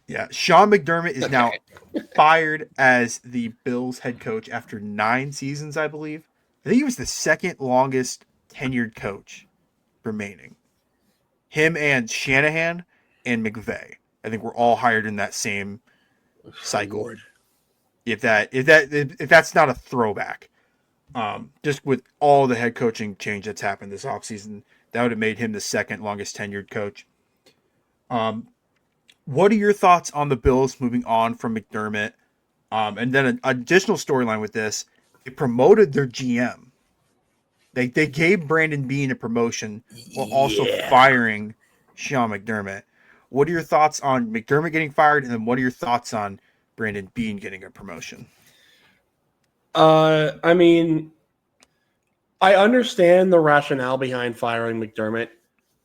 Yeah, Sean McDermott is now Okay. fired as the Bills head coach after 9 seasons, I believe. I think he was the second longest tenured coach remaining. Him and Shanahan and McVay, I think, were all hired in that same Oh cycle. Lord. If that's not a throwback, just with all the head coaching change that's happened this offseason, that would have made him the second longest tenured coach. Um, what are your thoughts on the Bills moving on from McDermott? And then an additional storyline with this, they promoted their GM. They gave Brandon Beane a promotion while also Yeah. firing Sean McDermott. What are your thoughts on McDermott getting fired, and then what are your thoughts on Brandon Beane getting a promotion? I mean, I understand the rationale behind firing McDermott.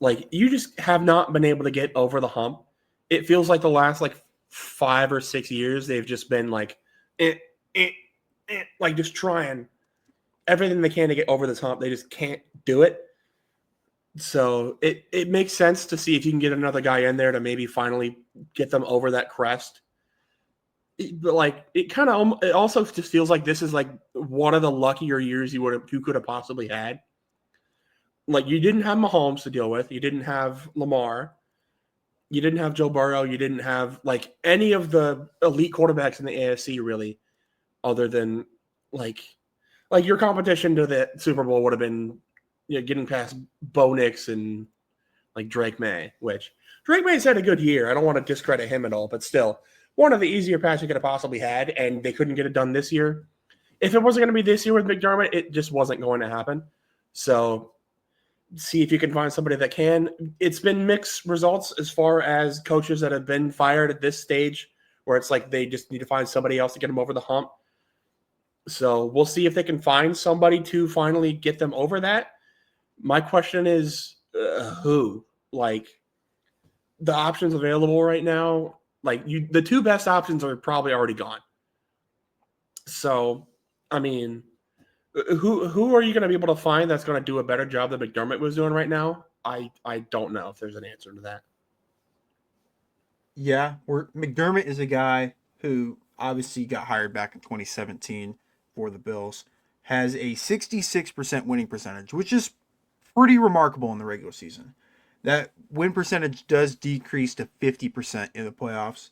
Like, you just have not been able to get over the hump. It feels like the last like 5 or 6 years they've just been like, eh, eh, like just trying everything they can to get over this hump. They just can't do it. So it makes sense to see if you can get another guy in there to maybe finally get them over that crest. But like it also just feels like this is like one of the luckier years you could have possibly had. Like, you didn't have Mahomes to deal with, you didn't have Lamar, you didn't have Joe Burrow, you didn't have like any of the elite quarterbacks in the AFC really, other than like your competition to the Super Bowl would have been, getting past Bo Nix and like Drake May, which Drake May's had a good year. I don't want to discredit him at all, but still, one of the easier paths you could have possibly had, and they couldn't get it done this year. If it wasn't going to be this year with McDermott, it just wasn't going to happen. So see if you can find somebody that can. It's been mixed results as far as coaches that have been fired at this stage, where it's like they just need to find somebody else to get them over the hump. So we'll see if they can find somebody to finally get them over that. My question is, who? Like, the options available right now, the two best options are probably already gone. So, I mean, who are you going to be able to find that's going to do a better job than McDermott was doing right now? I don't know if there's an answer to that. Yeah, McDermott is a guy who obviously got hired back in 2017 for the Bills, has a 66% winning percentage, which is pretty remarkable in the regular season. That win percentage does decrease to 50% in the playoffs.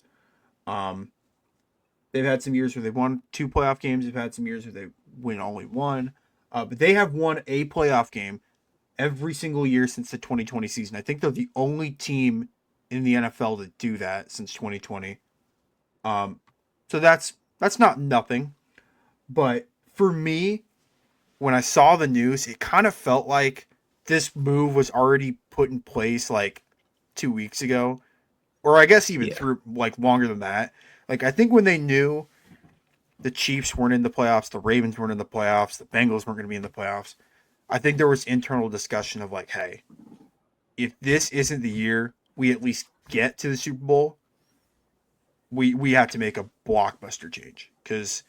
Um, they've had some years where they've won 2 playoff games. They've had some years where they win only one. But they have won a playoff game every single year since the 2020 season. I think they're the only team in the NFL to do that since 2020. Um, so that's not nothing. But for me, when I saw the news, it kind of felt like this move was already put in place like 2 weeks ago, or I guess even Yeah. through like longer than that. Like, I think when they knew the Chiefs weren't in the playoffs, the Ravens weren't in the playoffs, the Bengals weren't going to be in the playoffs, I think there was internal discussion of like, hey, if this isn't the year we at least get to the Super Bowl, we have to make a blockbuster change because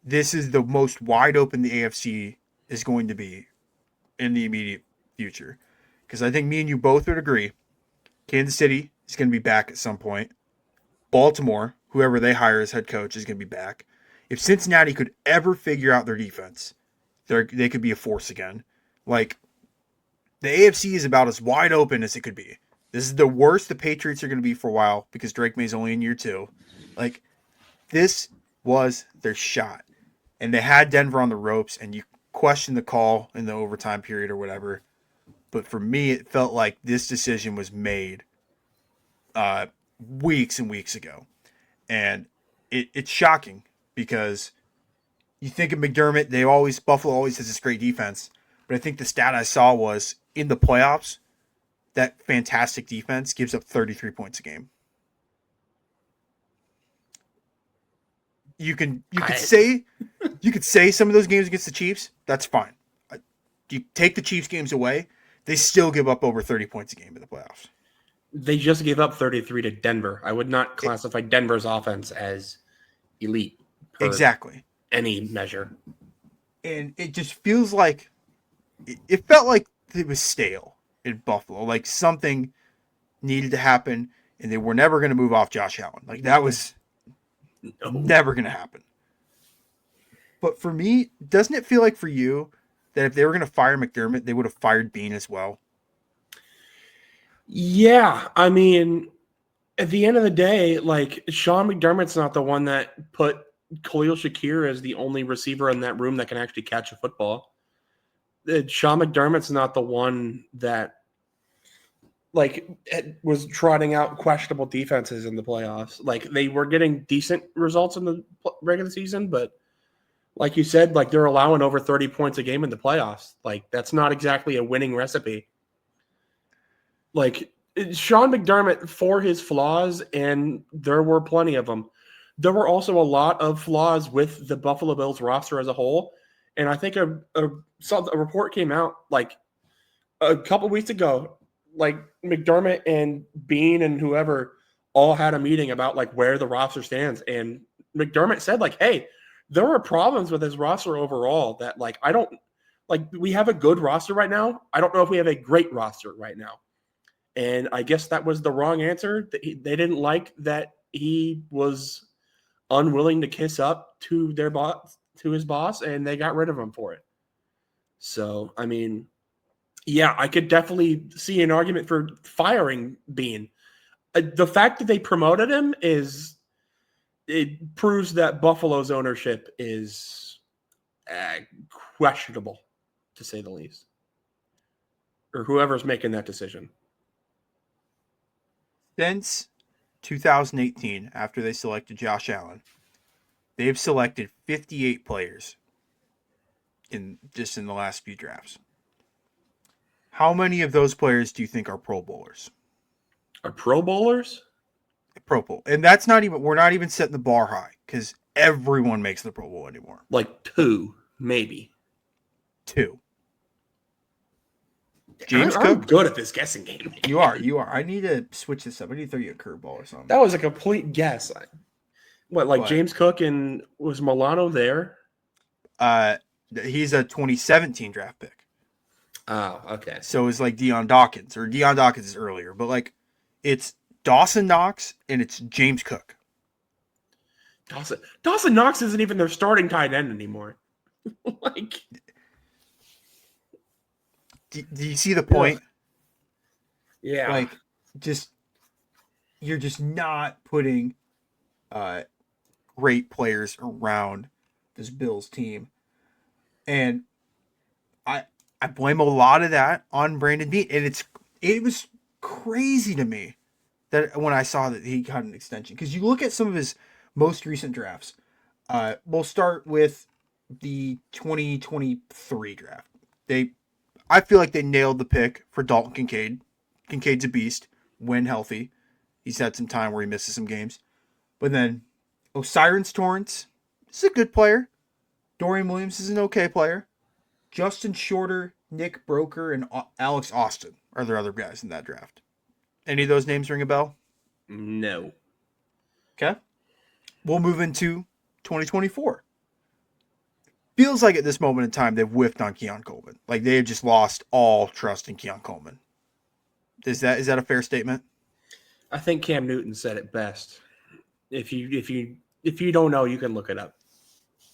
this is the most wide open the AFC is going to be in the immediate future. Because I think me and you both would agree Kansas City is going to be back at some point. Baltimore, whoever they hire as head coach, is going to be back. If Cincinnati could ever figure out their defense, they could be a force again. Like, the AFC is about as wide open as it could be. This is the worst the Patriots are going to be for a while because Drake May's only in year 2. Like, this was their shot. And they had Denver on the ropes, and you question the call in the overtime period or whatever. But for me, it felt like this decision was made uh, weeks and weeks ago. And it's shocking because you think of McDermott, Buffalo always has this great defense. But I think the stat I saw was in the playoffs, that fantastic defense gives up 33 points a game. You can you could I say you could say some of those games against the Chiefs, that's fine. You take the Chiefs games away, they still give up over 30 points a game in the playoffs. They just gave up 33 to Denver. I would not It, classify Denver's offense as elite per exactly. any measure. And it just feels like it felt like it was stale in Buffalo. Like something needed to happen. and they were never going to move off Josh Allen. Like, that was never going to happen. But for me, doesn't it feel like for you that if they were going to fire McDermott, they would have fired Bean as well? Yeah, I mean, at the end of the day, like Sean McDermott's not the one that put Khalil Shakir as the only receiver in that room that can actually catch a football. Sean McDermott's not the one that like was trotting out questionable defenses in the playoffs. Like they were getting decent results in the regular season, but like you said, like they're allowing over 30 points a game in the playoffs. Like that's not exactly a winning recipe. Like Sean McDermott, for his flaws, and there were plenty of them, there were also a lot of flaws with the Buffalo Bills roster as a whole. And I think a report came out like a couple weeks ago, like McDermott and Bean and whoever all had a meeting about like where the roster stands. And McDermott said like, hey, there are problems with his roster overall that like, I don't like, we have a good roster right now. I don't know if we have a great roster right now. And I guess that was the wrong answer. They didn't like that he was unwilling to kiss up to their boss, to his boss, and they got rid of him for it. So, I mean, yeah, I could definitely see an argument for firing Bean. The fact that they promoted him it proves that Buffalo's ownership is questionable, to say the least, or whoever's making that decision. Since 2018, after they selected Josh Allen, they've selected 58 players in the last few drafts. How many of those players do you think are Pro Bowlers? Are Pro Bowlers? Pro Bowl. And that's not even, we're not even setting the bar high because everyone makes the Pro Bowl anymore. Like 2, maybe. 2. James I'm Cook. good at this guessing game. You are. I need to switch this up. I need to throw you a curveball or something. That was a complete guess. What? James Cook and was Milano there? He's a 2017 draft pick. Oh, okay. So it's like Deion Dawkins, or Deion Dawkins is earlier, but like it's Dawson Knox and it's James Cook. Dawson Knox isn't even their starting tight end anymore. Like, do you see the point? Yeah. Like, you're just not putting great players around this Bills team. And I blame a lot of that on Brandon Beane. And it was crazy to me that when I saw that he got an extension. Because you look at some of his most recent drafts. We'll start with the 2023 draft. I feel like they nailed the pick for Dalton Kincaid. Kincaid's a beast when healthy. He's had some time where he misses some games. But then O'Cyrus Torrance is a good player. Dorian Williams is an okay player. Justin Shorter, Nick Broker, and Alex Austin are their other guys in that draft. Any of those names ring a bell? No. Okay. We'll move into 2024. Feels like at this moment in time they've whiffed on Keon Coleman. Like they have just lost all trust in Keon Coleman. Is that a fair statement? I think Cam Newton said it best. If you don't know, you can look it up.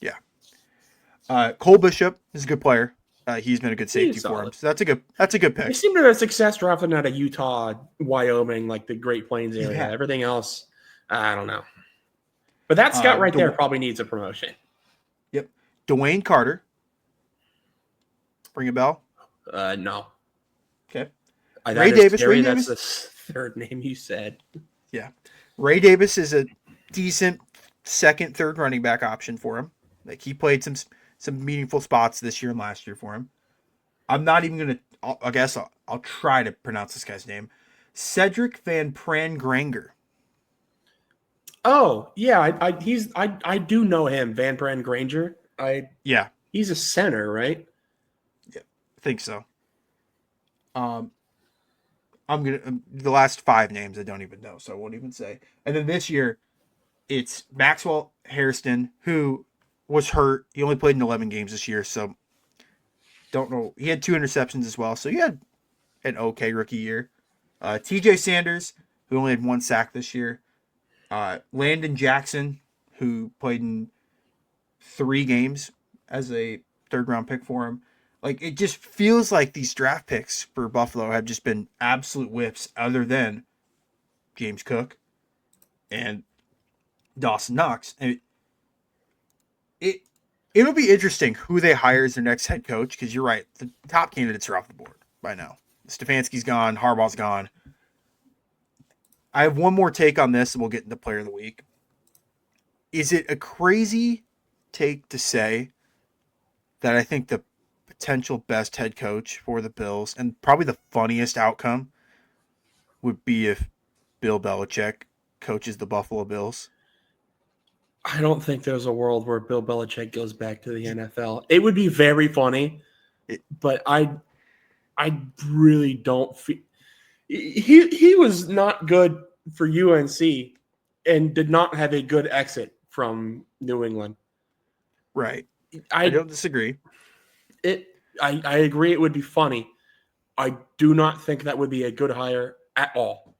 Yeah. Cole Bishop is a good player. He's been a good safety for him. So that's a good pick. They seem to have success drafting out of Utah, Wyoming, like the Great Plains area. Yeah. Everything else, I don't know. But that scout right there probably needs a promotion. Yep. Dwayne Carter. Ring a bell? No. Okay. Ray Davis. That's the third name you said. Yeah. Ray Davis is a decent second, third running back option for him. Like he played some meaningful spots this year and last year for him. I'm not even going to, I guess I'll try to pronounce this guy's name. Cedric Van Pran Granger. Oh, yeah. I do know him, Van Pran Granger. Yeah. He's a center, right? Yeah, I think so. The last 5 names I don't even know, so I won't even say. And then this year, it's Maxwell Hairston, who was hurt. He only played in 11 games this year, so don't know. He had 2 interceptions as well, so he had an okay rookie year. TJ Sanders, who only had 1 sack this year. Landon Jackson, who played in 3 games as a 3rd-round pick for him. Like, it just feels like these draft picks for Buffalo have just been absolute whips, other than James Cook and Dawson Knox. And it'll be interesting who they hire as their next head coach, because you're right, the top candidates are off the board by now. Stefanski's gone, Harbaugh's gone. I have one more take on this, and we'll get into Player of the Week. Is it a crazy take to say that I think the potential best head coach for the Bills, and probably the funniest outcome, would be if Bill Belichick coaches the Buffalo Bills? I don't think there's a world where Bill Belichick goes back to the NFL. It would be very funny, but I really don't feel he was not good for UNC and did not have a good exit from New England. Right. I don't disagree. I agree it would be funny. I do not think that would be a good hire at all.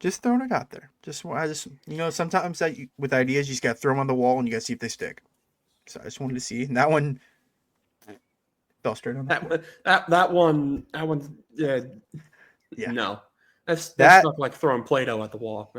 Just throwing it out there. Sometimes with ideas, you just got to throw them on the wall and you got to see if they stick. So I just wanted to see. And that one fell straight on that one. Yeah. No. That's stuff like throwing Play-Doh at the wall.